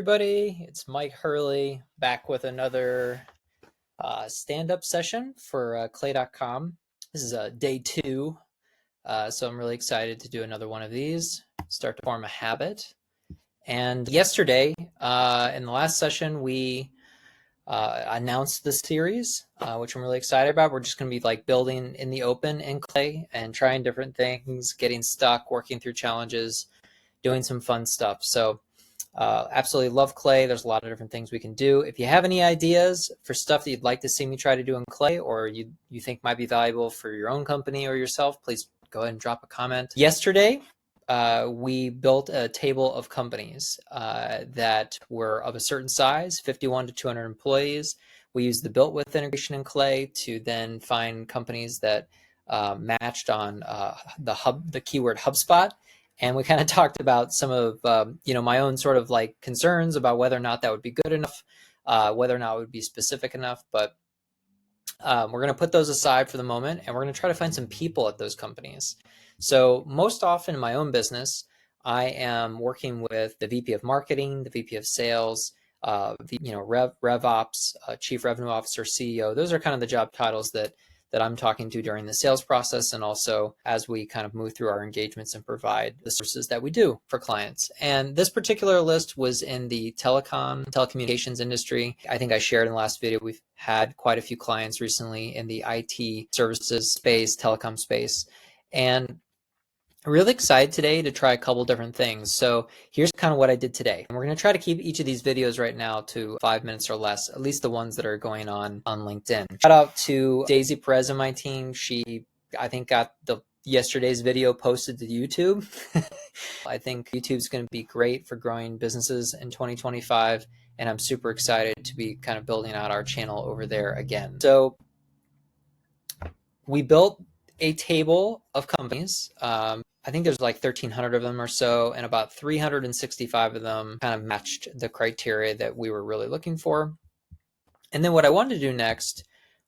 everybody. It's Mike Hurley back with another stand-up session for clay.com. This is day 2, so I'm really excited to do another one of these, start to form a habit. And yesterday, in the last session, we announced the series, which I'm really excited about. We're just going to be like building in the open in clay and trying different things, getting stuck, working through challenges, doing some fun stuff. So absolutely love clay. There's a lot of different things we can do. If you have any ideas for stuff that you'd like to see me try to do in clay, or you think might be valuable for your own company or yourself, please go ahead and drop a comment. Yesterday, we built a table of companies that were of a certain size, 51 to 200 employees. We used the BuiltWith integration in clay to then find companies that matched on the keyword HubSpot. And we kind of talked about some of my own sort of like concerns about whether or not that would be good enough, whether or not it would be specific enough. But we're going to put those aside for the moment, and we're going to try to find some people at those companies. So most often in my own business, I am working with the VP of Marketing, the VP of Sales, Rev Ops, Chief Revenue Officer, CEO. Those are kind of the job titles that I'm talking to during the sales process, and also as we kind of move through our engagements and provide the services that we do for clients. And this particular list was in the telecommunications industry. I think I shared in the last video, we've had quite a few clients recently in the IT services space, telecom space. And I'm really excited today to try a couple different things. So here's kind of what I did today. And we're going to try to keep each of these videos right now to 5 minutes or less, at least the ones that are going on LinkedIn. Shout out to Daisy Perez and my team. She, I think, got yesterday's video posted to YouTube. I think YouTube's going to be great for growing businesses in 2025. And I'm super excited to be kind of building out our channel over there again. So we built a table of companies. I think there's like 1,300 of them or so, and about 365 of them kind of matched the criteria that we were really looking for. And then what I wanted to do next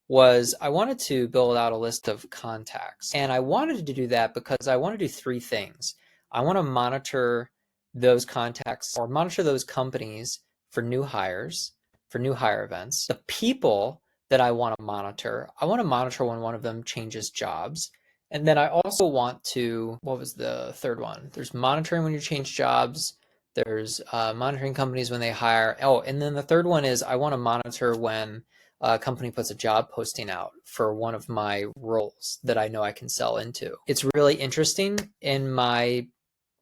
was I wanted to build out a list of contacts. And I wanted to do that because I want to do 3 things. I want to monitor those contacts or monitor those companies for new hires, for new hire events. The people that I want to monitor when one of them changes jobs. And then I also want to, what was the third one? There's monitoring when you change jobs. There's monitoring companies when they hire. Oh, and then the third one is I want to monitor when a company puts a job posting out for one of my roles that I know I can sell into. It's really interesting in my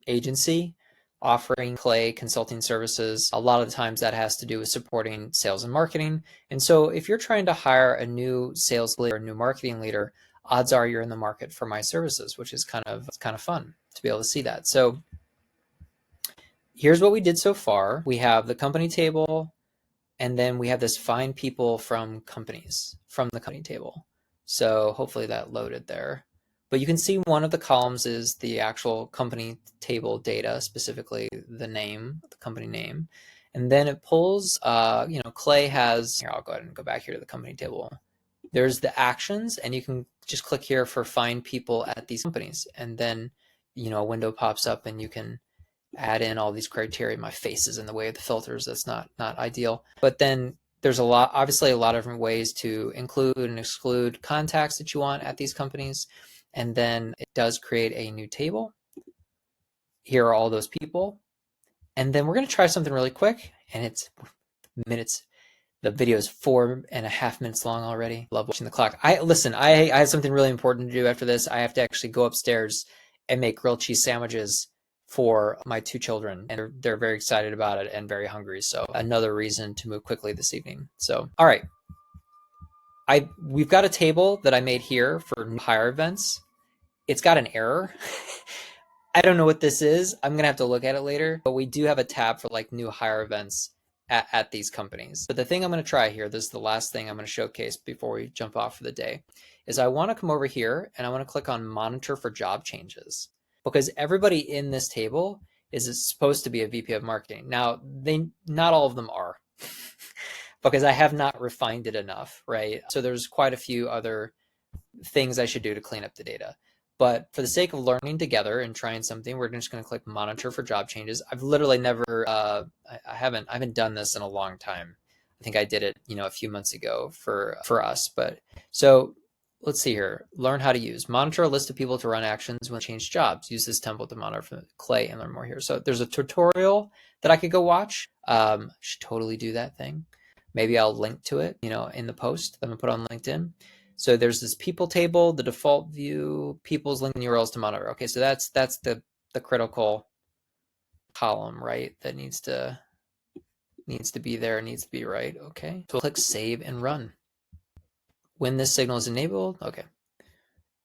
agency offering clay consulting services. A lot of the times that has to do with supporting sales and marketing. And so if you're trying to hire a new sales leader, a new marketing leader, odds are you're in the market for my services, which is kind of fun to be able to see that. So here's what we did so far. We have the company table, and then we have this find people from companies from the company table. So hopefully that loaded there. But you can see one of the columns is the actual company table data, specifically the name, the company name. And then it pulls, Clay has, here, I'll go ahead and go back here to the company table. There's the actions, and you can just click here for find people at these companies. And then, a window pops up and you can add in all these criteria. My face is in the way of the filters. That's not ideal. But then there's obviously a lot of different ways to include and exclude contacts that you want at these companies. And then it does create a new table. Here are all those people. And then we're going to try something really quick, and it's minutes. The video is 4.5 minutes long already. Love watching the clock. I have something really important to do after this. I have to actually go upstairs and make grilled cheese sandwiches for my 2 children, and they're very excited about it and very hungry. So another reason to move quickly this evening. So, all right. We've got a table that I made here for new hire events. It's got an error. I don't know what this is. I'm going to have to look at it later, but we do have a tab for like new hire events at these companies. But the thing I'm going to try here, this is the last thing I'm going to showcase before we jump off for the day, is I want to come over here and I want to click on monitor for job changes, because everybody in this table is supposed to be a VP of marketing. Now, not all of them are because I have not refined it enough, right? So there's quite a few other things I should do to clean up the data. But for the sake of learning together and trying something, we're just going to click monitor for job changes. I've literally never, I haven't done this in a long time. I think I did it, a few months ago for us. But so let's see here. Learn how to use. Monitor a list of people to run actions when change jobs. Use this template to monitor for Clay and learn more here. So there's a tutorial that I could go watch. Should totally do that thing. Maybe I'll link to it, in the post that I'm gonna put on LinkedIn. So there's this people table, the default view, people's link URLs to monitor. Okay, so that's the critical column, right? That needs to be there, needs to be right. Okay, so we'll click save and run. When this signal is enabled, okay.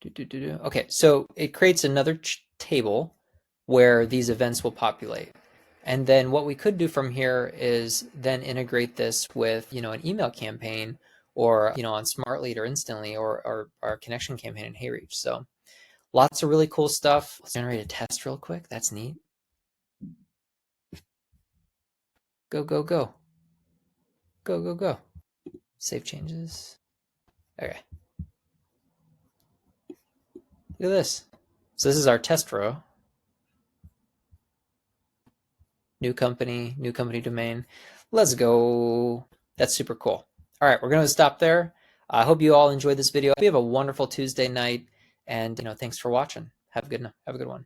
Okay, so it creates another table where these events will populate. And then what we could do from here is then integrate this with, an email campaign or, on Smart Lead or Instantly or our connection campaign in HeyReach. So lots of really cool stuff. Let's generate a test real quick. That's neat. Go, go, go. Go, go, go. Save changes. Okay. Look at this. So this is our test row. New company domain. Let's go. That's super cool. All right, we're going to stop there. I hope you all enjoyed this video. We have a wonderful Tuesday night, and thanks for watching. Have a good one.